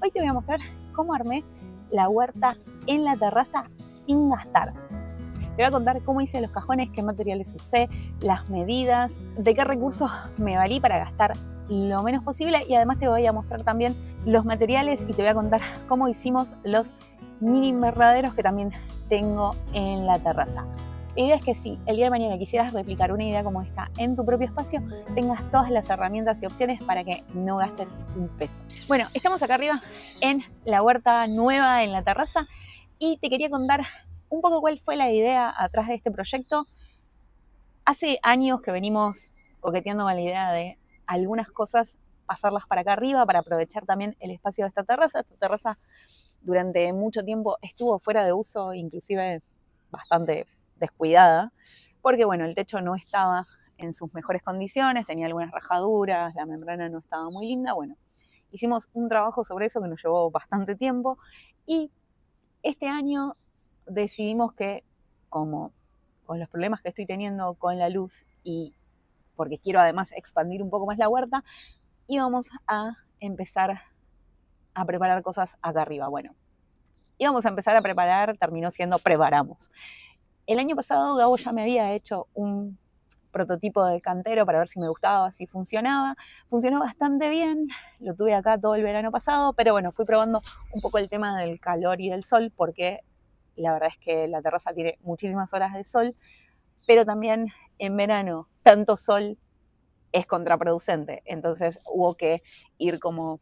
Hoy te voy a mostrar cómo armé la huerta en la terraza sin gastar. Te voy a contar cómo hice los cajones, qué materiales usé, las medidas, de qué recursos me valí para gastar lo menos posible, y además te voy a mostrar también los materiales y te voy a contar cómo hicimos los mini invernaderos que también tengo en la terraza. La idea es que si el día de mañana quisieras replicar una idea como esta en tu propio espacio, tengas todas las herramientas y opciones para que no gastes un peso. Bueno, estamos acá arriba en la huerta nueva en la terraza y te quería contar un poco cuál fue la idea atrás de este proyecto. Hace años que venimos coqueteando con la idea de algunas cosas pasarlas para acá arriba para aprovechar también el espacio de esta terraza. Esta terraza durante mucho tiempo estuvo fuera de uso, inclusive bastante descuidada, porque bueno, el techo no estaba en sus mejores condiciones, tenía algunas rajaduras, la membrana no estaba muy linda. Bueno, hicimos un trabajo sobre eso que nos llevó bastante tiempo y este año decidimos que, como con los problemas que estoy teniendo con la luz y porque quiero además expandir un poco más la huerta, íbamos a empezar a preparar cosas acá arriba. Bueno, íbamos a empezar a preparar, terminó siendo preparamos. El año pasado Gabo ya me había hecho un prototipo de cantero para ver si me gustaba, si funcionaba. Funcionó bastante bien, lo tuve acá todo el verano pasado, pero bueno, fui probando un poco el tema del calor y del sol, porque la verdad es que la terraza tiene muchísimas horas de sol, pero también en verano tanto sol es contraproducente. Entonces hubo que ir como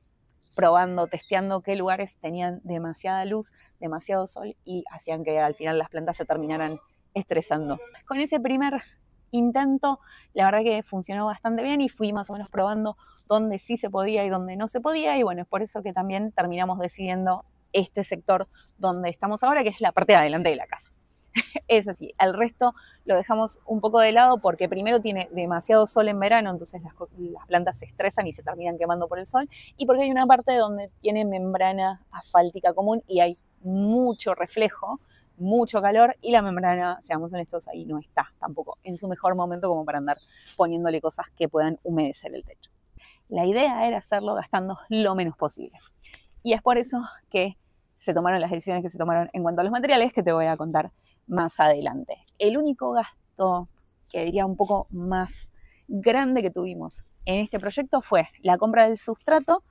probando, testeando qué lugares tenían demasiada luz, demasiado sol y hacían que al final las plantas se terminaran estresando. Con ese primer intento, la verdad que funcionó bastante bien y fui más o menos probando dónde sí se podía y dónde no se podía, y bueno, es por eso que también terminamos decidiendo este sector donde estamos ahora, que es la parte de adelante de la casa. Es así, el resto lo dejamos un poco de lado porque primero tiene demasiado sol en verano, entonces las plantas se estresan y se terminan quemando por el sol, y porque hay una parte donde tiene membrana asfáltica común y hay mucho reflejo, mucho calor, y la membrana, seamos honestos, ahí no está tampoco en su mejor momento como para andar poniéndole cosas que puedan humedecer el techo. La idea era hacerlo gastando lo menos posible, y es por eso que se tomaron las decisiones que se tomaron en cuanto a los materiales, que te voy a contar más adelante. El único gasto que diría un poco más grande que tuvimos en este proyecto fue la compra del sustrato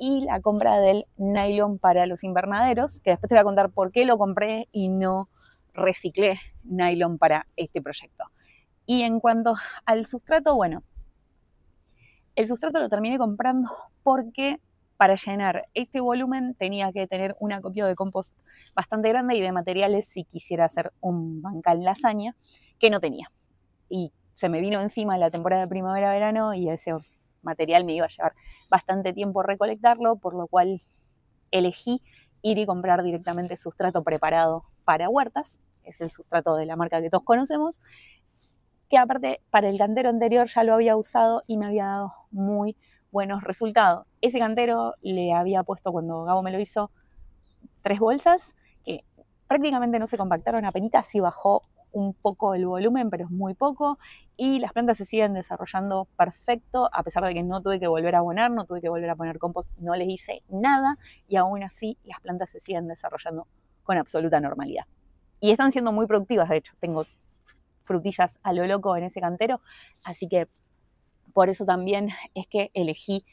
y la compra del nylon para los invernaderos, que después te voy a contar por qué lo compré y no reciclé nylon para este proyecto. Y en cuanto al sustrato, bueno, el sustrato lo terminé comprando porque para llenar este volumen tenía que tener un acopio de compost bastante grande y de materiales si quisiera hacer un bancal lasaña, que no tenía. Y se me vino encima la temporada de primavera-verano y ese material me iba a llevar bastante tiempo recolectarlo, por lo cual elegí ir y comprar directamente sustrato preparado para huertas. Es el sustrato de la marca que todos conocemos, que aparte para el cantero anterior ya lo había usado y me había dado muy buenos resultados. Ese cantero le había puesto, cuando Gabo me lo hizo, 3 bolsas que prácticamente no se compactaron, apenas sí bajó un poco el volumen, pero es muy poco, y las plantas se siguen desarrollando perfecto, a pesar de que no tuve que volver a abonar, no tuve que volver a poner compost, no les hice nada, y aún así las plantas se siguen desarrollando con absoluta normalidad. Y están siendo muy productivas, de hecho, tengo frutillas a lo loco en ese cantero, así que por eso también es que elegí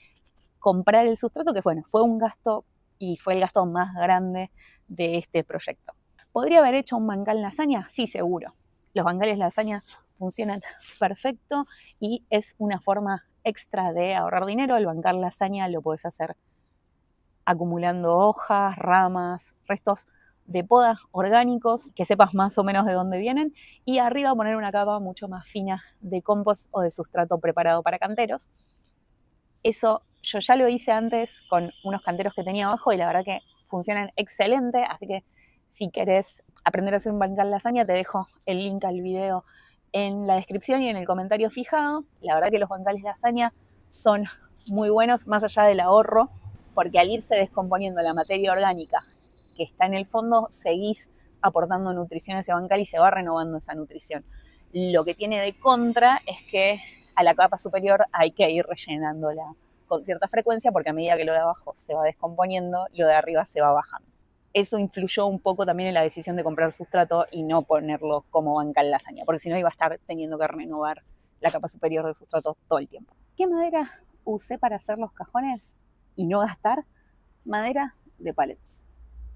comprar el sustrato, que bueno, fue un gasto y fue el gasto más grande de este proyecto. ¿Podría haber hecho un bancal lasaña? Sí, seguro. Los bancales lasaña funcionan perfecto y es una forma extra de ahorrar dinero. El bancal lasaña lo puedes hacer acumulando hojas, ramas, restos de podas orgánicos, que sepas más o menos de dónde vienen, y arriba poner una capa mucho más fina de compost o de sustrato preparado para canteros. Eso yo ya lo hice antes con unos canteros que tenía abajo y la verdad que funcionan excelente, así que si querés aprender a hacer un bancal lasaña te dejo el link al video en la descripción y en el comentario fijado. La verdad que los bancales lasaña son muy buenos, más allá del ahorro, porque al irse descomponiendo la materia orgánica que está en el fondo, seguís aportando nutrición a ese bancal y se va renovando esa nutrición. Lo que tiene de contra es que a la capa superior hay que ir rellenándola con cierta frecuencia, porque a medida que lo de abajo se va descomponiendo, lo de arriba se va bajando. Eso influyó un poco también en la decisión de comprar sustrato y no ponerlo como banca en lasaña, porque si no iba a estar teniendo que renovar la capa superior de sustrato todo el tiempo. ¿Qué madera usé para hacer los cajones y no gastar? Madera de pallets.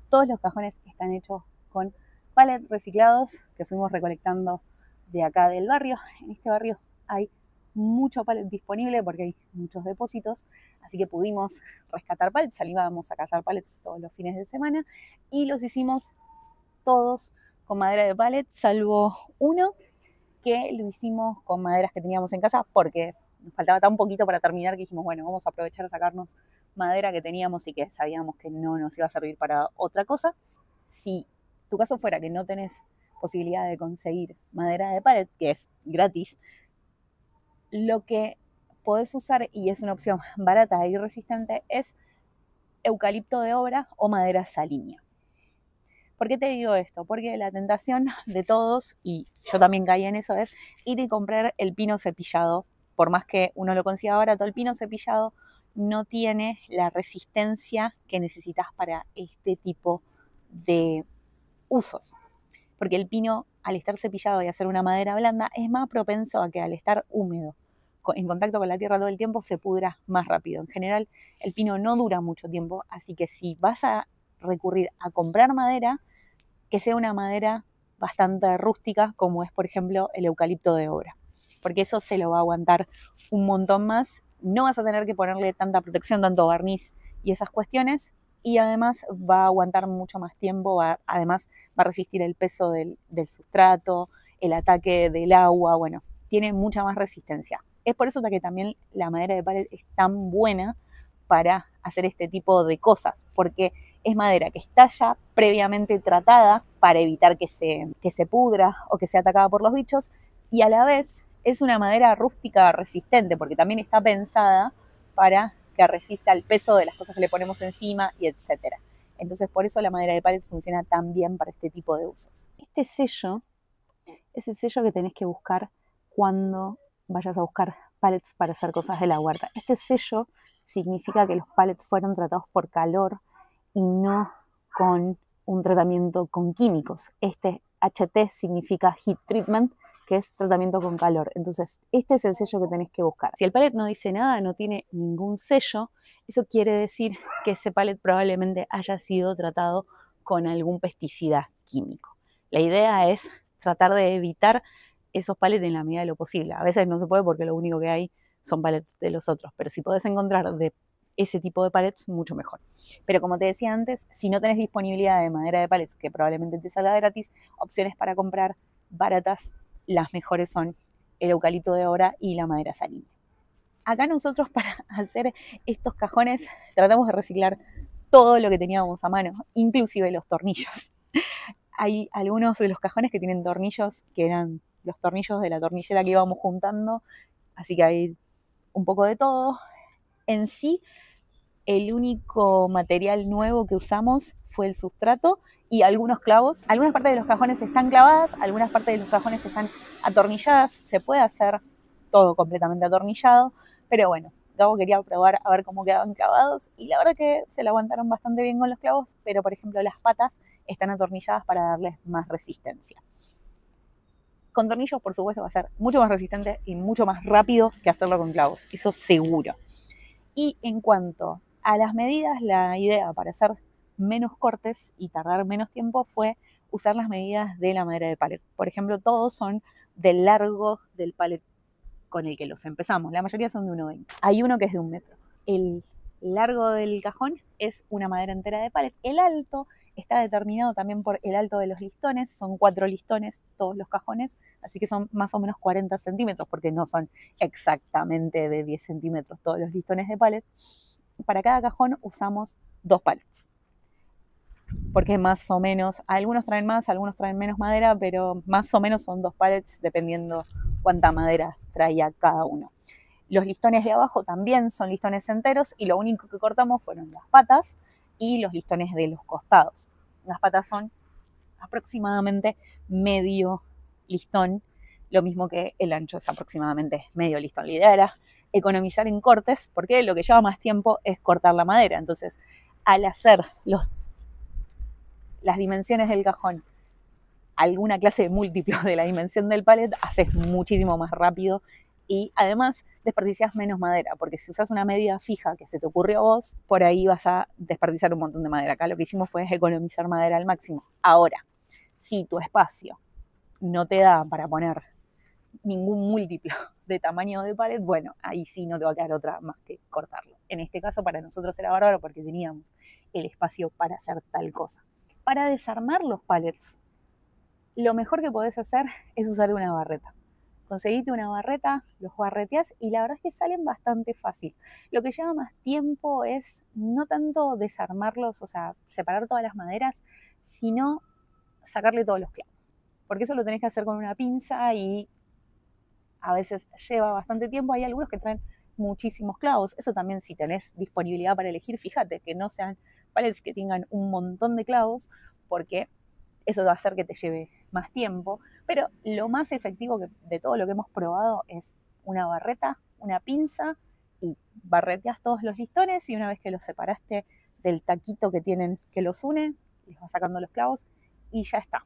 Todos los cajones están hechos con pallets reciclados que fuimos recolectando de acá del barrio. En este barrio hay mucho pallet disponible porque hay muchos depósitos, así que pudimos rescatar pallets, salíamos a cazar pallets todos los fines de semana y los hicimos todos con madera de pallet, salvo uno que lo hicimos con maderas que teníamos en casa porque nos faltaba tan poquito para terminar que dijimos, bueno, vamos a aprovechar a sacarnos madera que teníamos y que sabíamos que no nos iba a servir para otra cosa. Si tu caso fuera que no tenés posibilidad de conseguir madera de pallet, que es gratis, lo que podés usar, y es una opción barata y resistente, es eucalipto de obra o madera salinea. ¿Por qué te digo esto? Porque la tentación de todos, y yo también caí en eso, es ir y comprar el pino cepillado. Por más que uno lo consiga barato, el pino cepillado no tiene la resistencia que necesitas para este tipo de usos. Porque el pino, al estar cepillado y hacer una madera blanda, es más propenso a que al estar húmedo, en contacto con la tierra todo el tiempo, se pudra más rápido. En general, el pino no dura mucho tiempo, así que si vas a recurrir a comprar madera, que sea una madera bastante rústica, como es, por ejemplo, el eucalipto de obra. Porque eso se lo va a aguantar un montón más. No vas a tener que ponerle tanta protección, tanto barniz y esas cuestiones, y además va a aguantar mucho más tiempo, además va a resistir el peso del sustrato, el ataque del agua, bueno, tiene mucha más resistencia. Es por eso que también la madera de pallet es tan buena para hacer este tipo de cosas, porque es madera que está ya previamente tratada para evitar que se pudra o que sea atacada por los bichos, y a la vez es una madera rústica resistente, porque también está pensada para que resista el peso de las cosas que le ponemos encima y etcétera. Entonces por eso la madera de pallet funciona tan bien para este tipo de usos. Este sello es el sello que tenés que buscar cuando vayas a buscar pallets para hacer cosas de la huerta. Este sello significa que los pallets fueron tratados por calor y no con un tratamiento con químicos. Este HT significa Heat Treatment, que es tratamiento con calor. Entonces, este es el sello que tenés que buscar. Si el pallet no dice nada, no tiene ningún sello, eso quiere decir que ese pallet probablemente haya sido tratado con algún pesticida químico. La idea es tratar de evitar esos pallets en la medida de lo posible. A veces no se puede porque lo único que hay son pallets de los otros, pero si podés encontrar de ese tipo de pallets, mucho mejor. Pero como te decía antes, si no tenés disponibilidad de madera de pallets, que probablemente te salga gratis, opciones para comprar baratas, las mejores son el eucalipto de obra y la madera salinea. Acá nosotros para hacer estos cajones tratamos de reciclar todo lo que teníamos a mano, inclusive los tornillos. Hay algunos de los cajones que tienen tornillos que eran los tornillos de la tornillera que íbamos juntando, así que hay un poco de todo. En sí, el único material nuevo que usamos fue el sustrato y algunos clavos. Algunas partes de los cajones están clavadas, algunas partes de los cajones están atornilladas. Se puede hacer todo completamente atornillado, pero bueno, Gabo quería probar a ver cómo quedaban clavados y la verdad que se la aguantaron bastante bien con los clavos, pero por ejemplo las patas están atornilladas para darles más resistencia. Con tornillos, por supuesto, va a ser mucho más resistente y mucho más rápido que hacerlo con clavos, eso seguro. Y en cuanto a las medidas, la idea para hacer menos cortes y tardar menos tiempo fue usar las medidas de la madera de pallet. Por ejemplo, todos son del largo del pallet con el que los empezamos. La mayoría son de 1,20. Hay uno que es de 1 metro. El largo del cajón es una madera entera de pallet. El alto está determinado también por el alto de los listones. Son 4 listones todos los cajones, así que son más o menos 40 centímetros, porque no son exactamente de 10 centímetros todos los listones de pallet. Para cada cajón usamos 2 pallets, porque más o menos, algunos traen más, algunos traen menos madera, pero más o menos son 2 pallets dependiendo cuánta madera traía cada uno. Los listones de abajo también son listones enteros y lo único que cortamos fueron las patas y los listones de los costados. Las patas son aproximadamente medio listón, lo mismo que el ancho es aproximadamente medio listón. La idea era economizar en cortes, porque lo que lleva más tiempo es cortar la madera. Entonces, al hacer las dimensiones del cajón alguna clase de múltiplo de la dimensión del pallet, haces muchísimo más rápido y además desperdicias menos madera, porque si usas una medida fija que se te ocurrió a vos, por ahí vas a desperdiciar un montón de madera. Acá lo que hicimos fue economizar madera al máximo. Ahora, si tu espacio no te da para poner ningún múltiplo de tamaño de pallet, bueno, ahí sí no te va a quedar otra más que cortarlo. En este caso para nosotros era bárbaro porque teníamos el espacio para hacer tal cosa. Para desarmar los pallets, lo mejor que podés hacer es usar una barreta. Conseguite una barreta, los barreteás y la verdad es que salen bastante fácil. Lo que lleva más tiempo es no tanto desarmarlos, o sea, separar todas las maderas, sino sacarle todos los clavos. Porque eso lo tenés que hacer con una pinza y a veces lleva bastante tiempo. Hay algunos que traen muchísimos clavos. Eso también, si tenés disponibilidad para elegir, fíjate que no sean pallets que tengan un montón de clavos, porque eso va a hacer que te lleve más tiempo. Pero lo más efectivo de todo lo que hemos probado es una barreta, una pinza, y barreteas todos los listones y una vez que los separaste del taquito que tienen que los une, les vas sacando los clavos y ya está.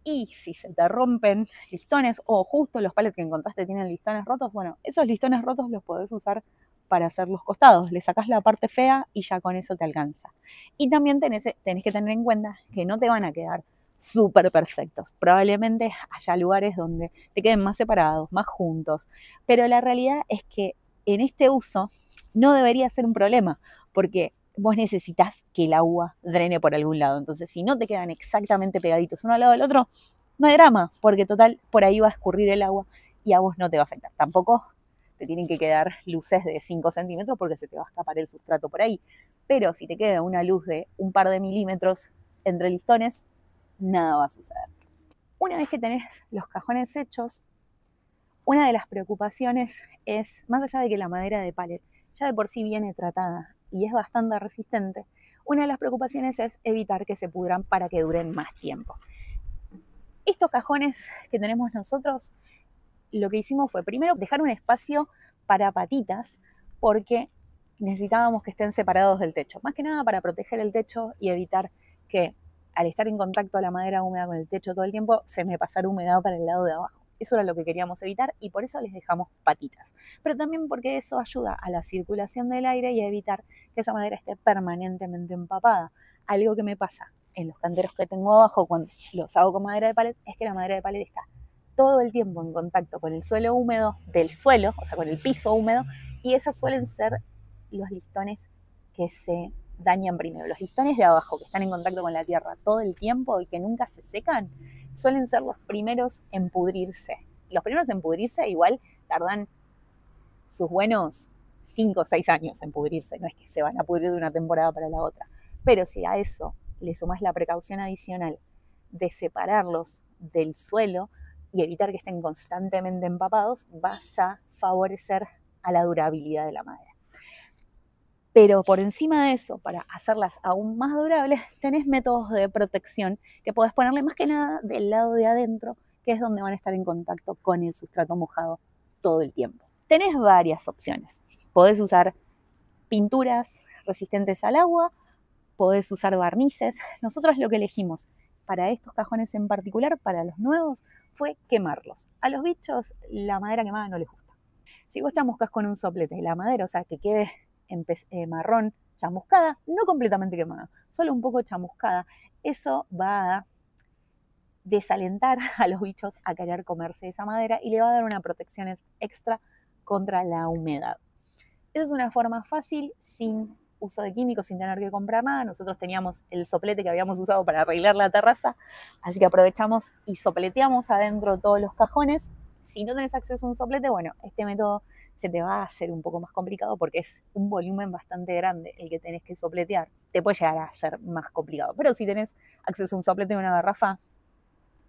Y si se te rompen listones o justo los pallets que encontraste tienen listones rotos, bueno, esos listones rotos los podés usar para hacer los costados. Le sacás la parte fea y ya con eso te alcanza. Y también tenés que tener en cuenta que no te van a quedar súper perfectos. Probablemente haya lugares donde te queden más separados, más juntos. Pero la realidad es que en este uso no debería ser un problema, porque vos necesitas que el agua drene por algún lado. Entonces, si no te quedan exactamente pegaditos uno al lado del otro, no hay drama, porque total, por ahí va a escurrir el agua y a vos no te va a afectar. Tampoco te tienen que quedar luces de 5 centímetros porque se te va a escapar el sustrato por ahí. Pero si te queda una luz de un par de milímetros entre listones, nada va a suceder. Una vez que tenés los cajones hechos, una de las preocupaciones es, más allá de que la madera de pallet ya de por sí viene tratada y es bastante resistente, una de las preocupaciones es evitar que se pudran para que duren más tiempo. Estos cajones que tenemos nosotros, lo que hicimos fue primero dejar un espacio para patitas, porque necesitábamos que estén separados del techo, más que nada para proteger el techo y evitar que al estar en contacto la madera húmeda con el techo todo el tiempo se me pasara humedad para el lado de abajo. Eso era lo que queríamos evitar y por eso les dejamos patitas. Pero también porque eso ayuda a la circulación del aire y a evitar que esa madera esté permanentemente empapada. Algo que me pasa en los canteros que tengo abajo cuando los hago con madera de pallet es que la madera de pallet está todo el tiempo en contacto con el suelo húmedo del suelo, o sea, con el piso húmedo, y esos suelen ser los listones que se dañan primero. Los listones de abajo que están en contacto con la tierra todo el tiempo y que nunca se secan, suelen ser los primeros en pudrirse. Los primeros en pudrirse igual tardan sus buenos 5 o 6 años en pudrirse, no es que se van a pudrir de una temporada para la otra. Pero si a eso le sumás la precaución adicional de separarlos del suelo y evitar que estén constantemente empapados, vas a favorecer a la durabilidad de la madera. Pero por encima de eso, para hacerlas aún más durables, tenés métodos de protección que podés ponerle más que nada del lado de adentro, que es donde van a estar en contacto con el sustrato mojado todo el tiempo. Tenés varias opciones. Podés usar pinturas resistentes al agua, podés usar barnices. Nosotros lo que elegimos para estos cajones en particular, para los nuevos, fue quemarlos. A los bichos la madera quemada no les gusta. Si vos chamuscas con un soplete la madera, o sea, que quede marrón, chamuscada, no completamente quemada, solo un poco chamuscada, eso va a desalentar a los bichos a querer comerse esa madera y le va a dar una protección extra contra la humedad. Esa es una forma fácil, sin uso de químicos, sin tener que comprar nada. Nosotros teníamos el soplete que habíamos usado para arreglar la terraza, así que aprovechamos y sopleteamos adentro todos los cajones. Si no tenés acceso a un soplete, bueno, este método se te va a hacer un poco más complicado porque es un volumen bastante grande el que tenés que sopletear. Te puede llegar a ser más complicado, pero si tenés acceso a un soplete de una garrafa,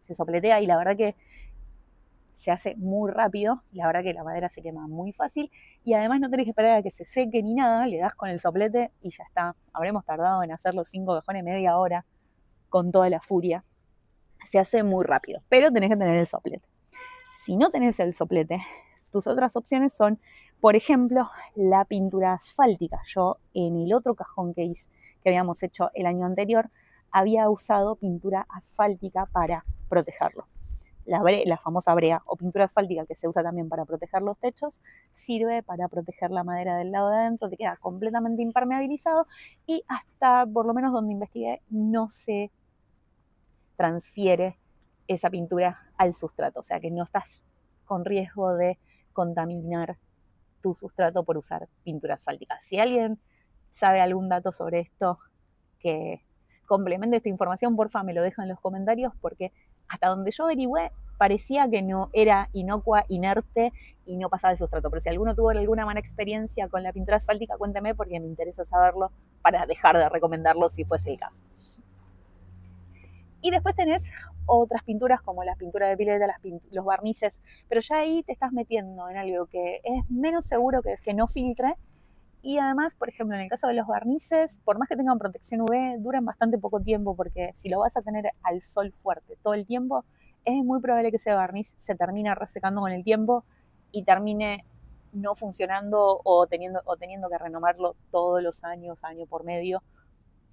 se sopletea y la verdad que se hace muy rápido, la verdad que la madera se quema muy fácil y además no tenés que esperar a que se seque ni nada, le das con el soplete y ya está. Habremos tardado en hacer los 5 cajones media hora con toda la furia. Se hace muy rápido, pero tenés que tener el soplete. Si no tenés el soplete, tus otras opciones son Por ejemplo, la pintura asfáltica. Yo en el otro cajón que habíamos hecho el año anterior, había usado pintura asfáltica para protegerlo. La famosa brea o pintura asfáltica que se usa también para proteger los techos, sirve para proteger la madera del lado de adentro, te queda completamente impermeabilizado y hasta, por lo menos donde investigué, no se transfiere esa pintura al sustrato, o sea que no estás con riesgo de contaminar tu sustrato por usar pintura asfáltica. Si alguien sabe algún dato sobre esto que complemente esta información, porfa, me lo deja en los comentarios, porque hasta donde yo averigüé, parecía que no era inocua, inerte y no pasaba el sustrato. Pero si alguno tuvo alguna mala experiencia con la pintura asfáltica, cuénteme, porque me interesa saberlo para dejar de recomendarlo si fuese el caso. Y después tenés otras pinturas como las pinturas de pileta, los barnices, pero ya ahí te estás metiendo en algo que es menos seguro que no filtre. Y además, por ejemplo, en el caso de los barnices, por más que tengan protección UV, duran bastante poco tiempo, porque si lo vas a tener al sol fuerte todo el tiempo, es muy probable que ese barniz se termine resecando con el tiempo y termine no funcionando o teniendo que renovarlo todos los años, año por medio.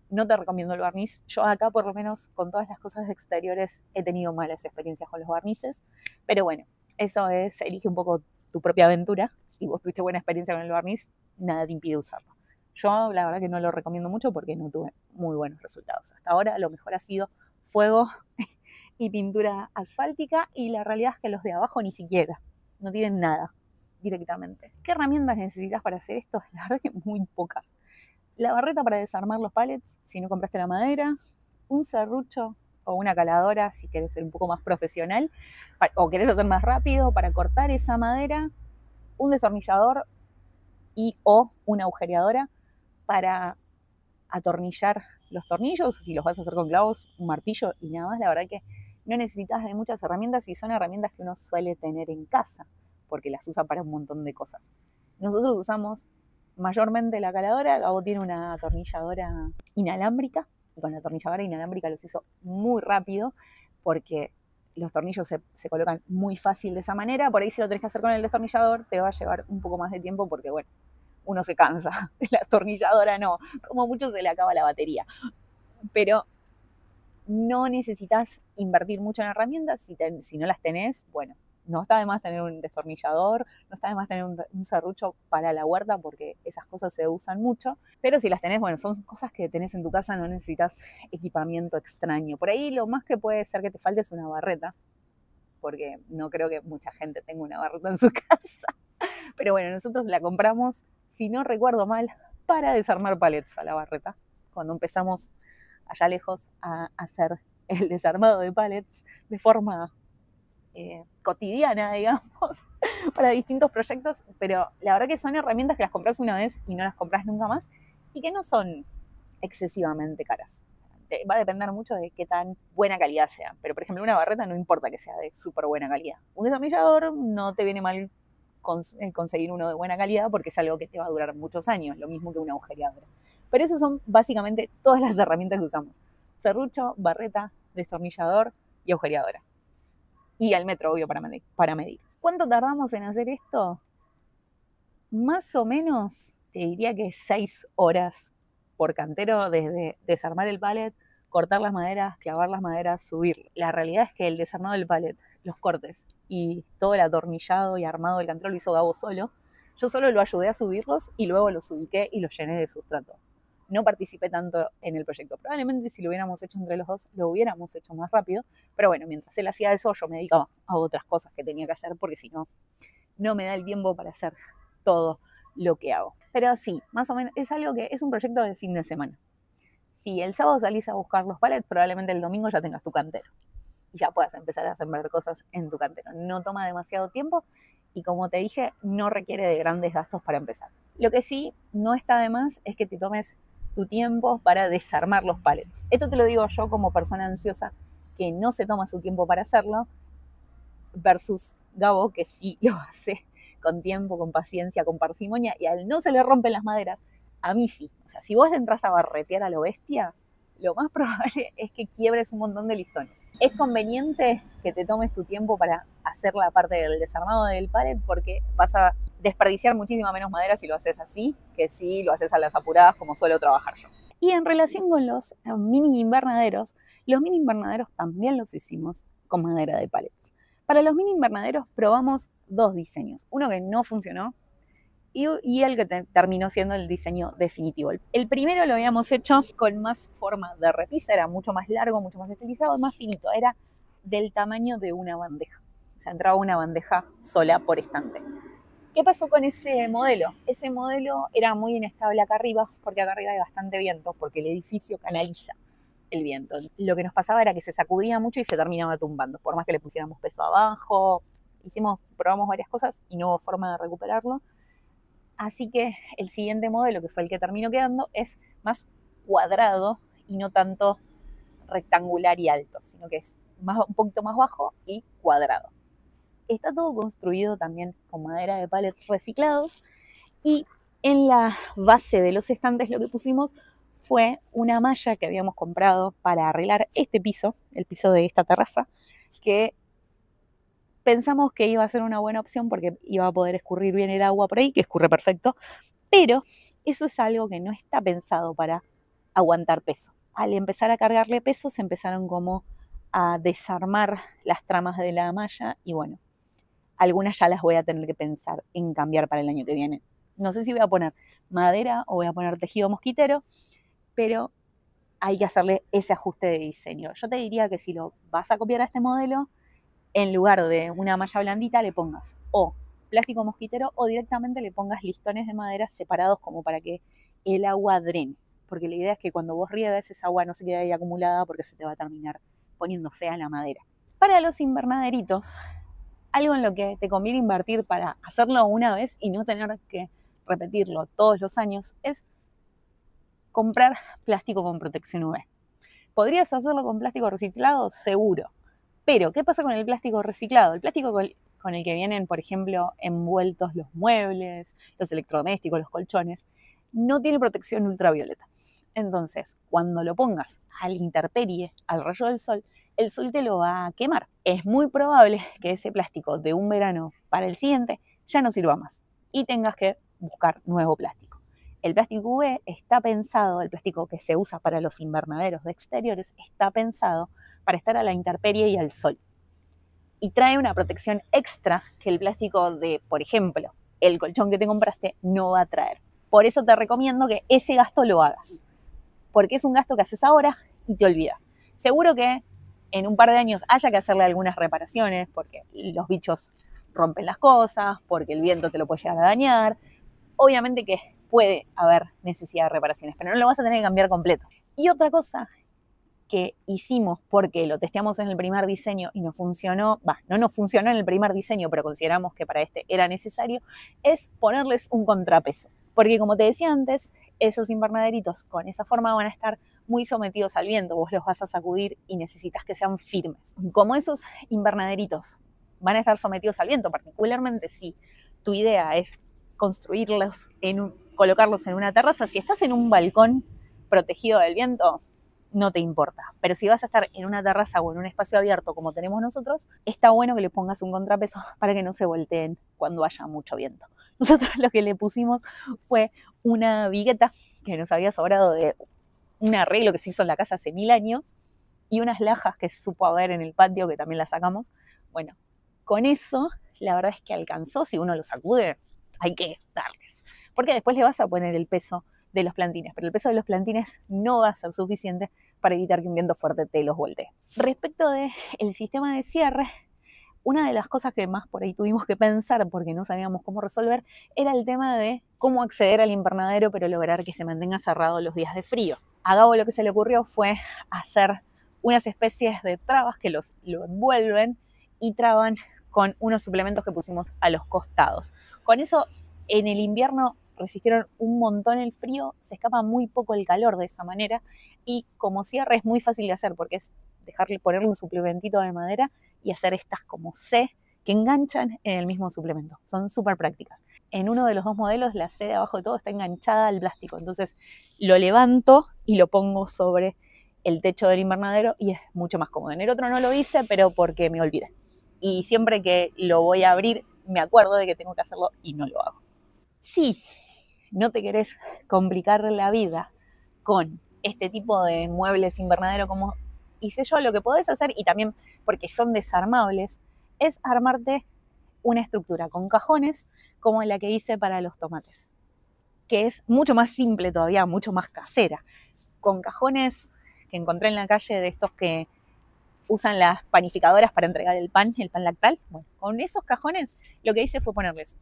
No te recomiendo el barniz. Yo acá, por lo menos, con todas las cosas exteriores, he tenido malas experiencias con los barnices. Pero bueno, eso es, elige un poco tu propia aventura. Si vos tuviste buena experiencia con el barniz, nada te impide usarlo. Yo la verdad que no lo recomiendo mucho porque no tuve muy buenos resultados. Hasta ahora lo mejor ha sido fuego y pintura asfáltica, y la realidad es que los de abajo ni siquiera, no tienen nada directamente. ¿Qué herramientas necesitas para hacer esto? La verdad que muy pocas. La barreta para desarmar los pallets, si no compraste la madera, un serrucho o una caladora si querés ser un poco más profesional o querés hacer más rápido para cortar esa madera, un destornillador o una agujereadora para atornillar los tornillos, si los vas a hacer con clavos, un martillo y nada más. La verdad que no necesitas de muchas herramientas y son herramientas que uno suele tener en casa porque las usa para un montón de cosas. Nosotros usamos mayormente la caladora. Gabo tiene una atornilladora inalámbrica y con la atornilladora inalámbrica los hizo muy rápido porque los tornillos se colocan muy fácil de esa manera. Por ahí si lo tenés que hacer con el destornillador te va a llevar un poco más de tiempo porque bueno, uno se cansa, la atornilladora no, como mucho se le acaba la batería. Pero no necesitas invertir mucho en herramientas, si no las tenés, bueno, no está de más tener un destornillador, no está de más tener un serrucho para la huerta porque esas cosas se usan mucho, pero si las tenés, bueno, son cosas que tenés en tu casa, no necesitas equipamiento extraño. Por ahí lo más que puede ser que te falte es una barreta, porque no creo que mucha gente tenga una barreta en su casa, pero bueno, nosotros la compramos, si no recuerdo mal, para desarmar pallets a la barreta, cuando empezamos allá lejos a hacer el desarmado de pallets de forma cotidiana, digamos, para distintos proyectos, pero la verdad que son herramientas que las compras una vez y no las compras nunca más y que no son excesivamente caras. Va a depender mucho de qué tan buena calidad sea, pero por ejemplo una barreta no importa que sea de súper buena calidad. Un destornillador no te viene mal conseguir uno de buena calidad porque es algo que te va a durar muchos años, lo mismo que una agujereadora. Pero esas son básicamente todas las herramientas que usamos: serrucho, barreta, destornillador y agujereadora. Y al metro, obvio, para medir. ¿Cuánto tardamos en hacer esto? Más o menos, te diría que 6 horas por cantero, desde desarmar el pallet, cortar las maderas, clavar las maderas, subir. La realidad es que el desarmado del pallet, los cortes y todo el atornillado y armado del cantero lo hizo Gabo solo. Yo solo lo ayudé a subirlos y luego los ubiqué y los llené de sustrato. No participé tanto en el proyecto. Probablemente si lo hubiéramos hecho entre los dos, lo hubiéramos hecho más rápido. Pero bueno, mientras él hacía eso, yo me dedicaba a otras cosas que tenía que hacer porque si no, no me da el tiempo para hacer todo lo que hago. Pero sí, más o menos es algo que es un proyecto de fin de semana. Si el sábado salís a buscar los pallets, probablemente el domingo ya tengas tu cantero y ya puedas empezar a sembrar cosas en tu cantero. No toma demasiado tiempo y, como te dije, no requiere de grandes gastos para empezar. Lo que sí no está de más es que te tomes tu tiempo para desarmar los pallets. Esto te lo digo yo como persona ansiosa que no se toma su tiempo para hacerlo, versus Gabo, que sí lo hace con tiempo, con paciencia, con parsimonia, y al no se le rompen las maderas, a mí sí. O sea, si vos le entras a barretear a lo bestia, lo más probable es que quiebres un montón de listones. Es conveniente que te tomes tu tiempo para hacer la parte del desarmado del pallet porque vas a desperdiciar muchísima menos madera si lo haces así, que si lo haces a las apuradas como suelo trabajar yo. Y en relación con los mini invernaderos también los hicimos con madera de pallets. Para los mini invernaderos probamos dos diseños, uno que no funcionó y el que terminó siendo el diseño definitivo. El primero lo habíamos hecho con más forma de repisa, era mucho más largo, mucho más estilizado, más finito, era del tamaño de una bandeja. O sea, entraba una bandeja sola por estante. ¿Qué pasó con ese modelo? Ese modelo era muy inestable acá arriba, porque acá arriba hay bastante viento, porque el edificio canaliza el viento. Lo que nos pasaba era que se sacudía mucho y se terminaba tumbando, por más que le pusiéramos peso abajo. Probamos varias cosas y no hubo forma de recuperarlo. Así que el siguiente modelo, que fue el que terminó quedando, es más cuadrado y no tanto rectangular y alto, sino que es un poquito más bajo y cuadrado. Está todo construido también con madera de pallets reciclados y en la base de los estantes lo que pusimos fue una malla que habíamos comprado para arreglar este piso, el piso de esta terraza, que pensamos que iba a ser una buena opción porque iba a poder escurrir bien el agua por ahí, que escurre perfecto, pero eso es algo que no está pensado para aguantar peso. Al empezar a cargarle peso se empezaron como a desarmar las tramas de la malla y bueno, algunas ya las voy a tener que pensar en cambiar para el año que viene. No sé si voy a poner madera o voy a poner tejido mosquitero, pero hay que hacerle ese ajuste de diseño. Yo te diría que si lo vas a copiar a este modelo, en lugar de una malla blandita le pongas o plástico mosquitero o directamente le pongas listones de madera separados como para que el agua drene. Porque la idea es que cuando vos riegues esa agua no se quede ahí acumulada porque se te va a terminar poniendo fea la madera. Para los invernaderitos, algo en lo que te conviene invertir para hacerlo una vez y no tener que repetirlo todos los años es comprar plástico con protección UV. ¿Podrías hacerlo con plástico reciclado? Seguro. Pero, ¿qué pasa con el plástico reciclado? El plástico con el que vienen, por ejemplo, envueltos los muebles, los electrodomésticos, los colchones, no tiene protección ultravioleta. Entonces, cuando lo pongas a la intemperie, al rayo del sol, el sol te lo va a quemar. Es muy probable que ese plástico de un verano para el siguiente ya no sirva más y tengas que buscar nuevo plástico. El plástico UV está pensado, el plástico que se usa para los invernaderos de exteriores, está pensado para estar a la intemperie y al sol. Y trae una protección extra que el plástico de, por ejemplo, el colchón que te compraste no va a traer. Por eso te recomiendo que ese gasto lo hagas, porque es un gasto que haces ahora y te olvidas. Seguro que en un par de años haya que hacerle algunas reparaciones, porque los bichos rompen las cosas, porque el viento te lo puede llegar a dañar. Obviamente que puede haber necesidad de reparaciones, pero no lo vas a tener que cambiar completo. Y otra cosa que hicimos porque lo testeamos en el primer diseño y no funcionó, no nos funcionó en el primer diseño, pero consideramos que para este era necesario, es ponerles un contrapeso. Porque como te decía antes, esos invernaderitos con esa forma van a estar muy sometidos al viento, vos los vas a sacudir y necesitas que sean firmes. Como esos invernaderitos van a estar sometidos al viento, particularmente si tu idea es construirlos, colocarlos en una terraza, si estás en un balcón protegido del viento, no te importa. Pero si vas a estar en una terraza o en un espacio abierto como tenemos nosotros, está bueno que le pongas un contrapeso para que no se volteen cuando haya mucho viento. Nosotros lo que le pusimos fue una vigueta que nos había sobrado de un arreglo que se hizo en la casa hace 1000 años y unas lajas que se supo haber en el patio que también las sacamos. Bueno, con eso la verdad es que alcanzó. Si uno lo sacude, hay que darles. Porque después le vas a poner el peso de los plantines, pero el peso de los plantines no va a ser suficiente para evitar que un viento fuerte te los voltee. Respecto del sistema de cierre, una de las cosas que más por ahí tuvimos que pensar porque no sabíamos cómo resolver era el tema de cómo acceder al invernadero pero lograr que se mantenga cerrado los días de frío. A Gabo lo que se le ocurrió fue hacer unas especies de trabas que lo envuelven y traban con unos suplementos que pusimos a los costados. Con eso en el invierno resistieron un montón el frío, se escapa muy poco el calor de esa manera y como cierre es muy fácil de hacer porque es ponerle un suplementito de madera y hacer estas como C que enganchan en el mismo suplemento. Son súper prácticas. En uno de los dos modelos la C de abajo de todo está enganchada al plástico, entonces lo levanto y lo pongo sobre el techo del invernadero y es mucho más cómodo. En el otro no lo hice, pero porque me olvidé. Y siempre que lo voy a abrir me acuerdo de que tengo que hacerlo y no lo hago. Si no te querés complicar la vida con este tipo de muebles invernadero como hice yo, lo que podés hacer, y también porque son desarmables, es armarte una estructura con cajones como la que hice para los tomates, que es mucho más simple todavía, mucho más casera, con cajones que encontré en la calle de estos que usan las panificadoras para entregar el pan lactal. Bueno, con esos cajones lo que hice fue ponerles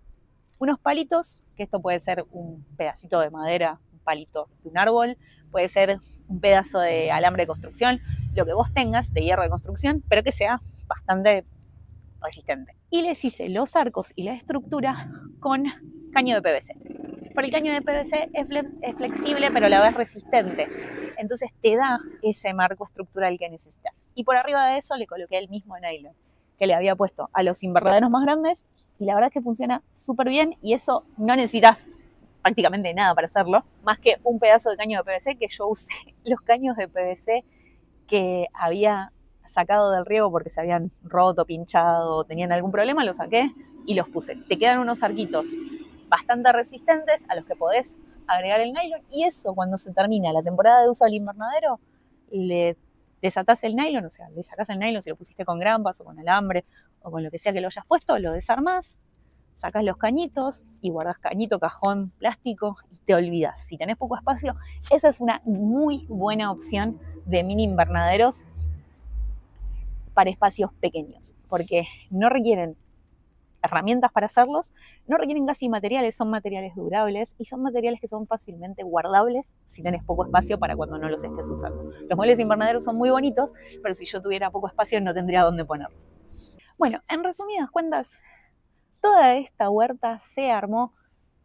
unos palitos, que esto puede ser un pedacito de madera, un palito de un árbol, puede ser un pedazo de alambre de construcción, lo que vos tengas de hierro de construcción, pero que sea bastante resistente. Y les hice los arcos y la estructura con caño de PVC. Por el caño de PVC es flexible, pero a la vez resistente. Entonces te da ese marco estructural que necesitas. Y por arriba de eso le coloqué el mismo nylon que le había puesto a los invernaderos más grandes, y la verdad es que funciona súper bien, y eso no necesitas prácticamente nada para hacerlo, más que un pedazo de caño de PVC, que yo usé los caños de PVC que había sacado del riego porque se habían roto, pinchado, tenían algún problema, los saqué y los puse. Te quedan unos arquitos bastante resistentes a los que podés agregar el nylon, y eso, cuando se termina la temporada de uso del invernadero, le desatás el nylon, o sea, le sacás el nylon si lo pusiste con grampas o con alambre o con lo que sea que lo hayas puesto, lo desarmás, sacás los cañitos y guardás cañito, cajón, plástico y te olvidas. Si tenés poco espacio, esa es una muy buena opción de mini invernaderos para espacios pequeños, porque no requieren herramientas para hacerlos, no requieren casi materiales, son materiales durables y son materiales que son fácilmente guardables si tenés poco espacio para cuando no los estés usando. Los muebles invernaderos son muy bonitos, pero si yo tuviera poco espacio no tendría dónde ponerlos. Bueno, en resumidas cuentas, toda esta huerta se armó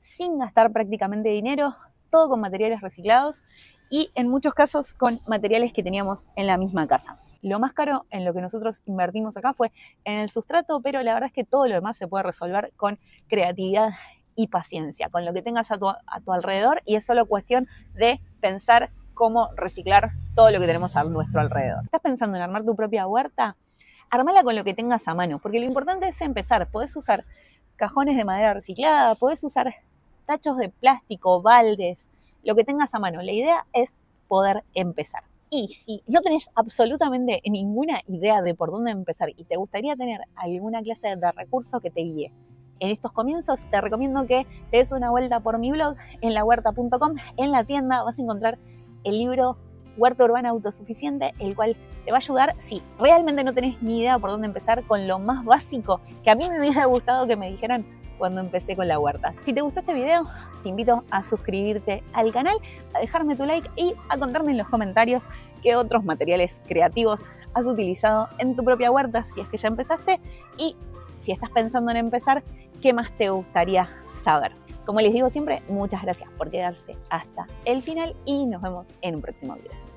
sin gastar prácticamente dinero, todo con materiales reciclados y en muchos casos con materiales que teníamos en la misma casa. Lo más caro en lo que nosotros invertimos acá fue en el sustrato, pero la verdad es que todo lo demás se puede resolver con creatividad y paciencia, con lo que tengas a tu alrededor, y es solo cuestión de pensar cómo reciclar todo lo que tenemos a nuestro alrededor. ¿Estás pensando en armar tu propia huerta? Armala con lo que tengas a mano, porque lo importante es empezar. Podés usar cajones de madera reciclada, podés usar tachos de plástico, baldes, lo que tengas a mano. La idea es poder empezar. Y si no tenés absolutamente ninguna idea de por dónde empezar y te gustaría tener alguna clase de recurso que te guíe en estos comienzos, te recomiendo que te des una vuelta por mi blog en lahuerta.com. En la tienda vas a encontrar el libro Huerta Urbana Autosuficiente, el cual te va a ayudar si realmente no tenés ni idea por dónde empezar, con lo más básico que a mí me hubiera gustado que me dijeran cuando empecé con la huerta. Si te gustó este video, te invito a suscribirte al canal, a dejarme tu like y a contarme en los comentarios qué otros materiales creativos has utilizado en tu propia huerta, si es que ya empezaste, y si estás pensando en empezar, qué más te gustaría saber. Como les digo siempre, muchas gracias por quedarse hasta el final y nos vemos en un próximo video.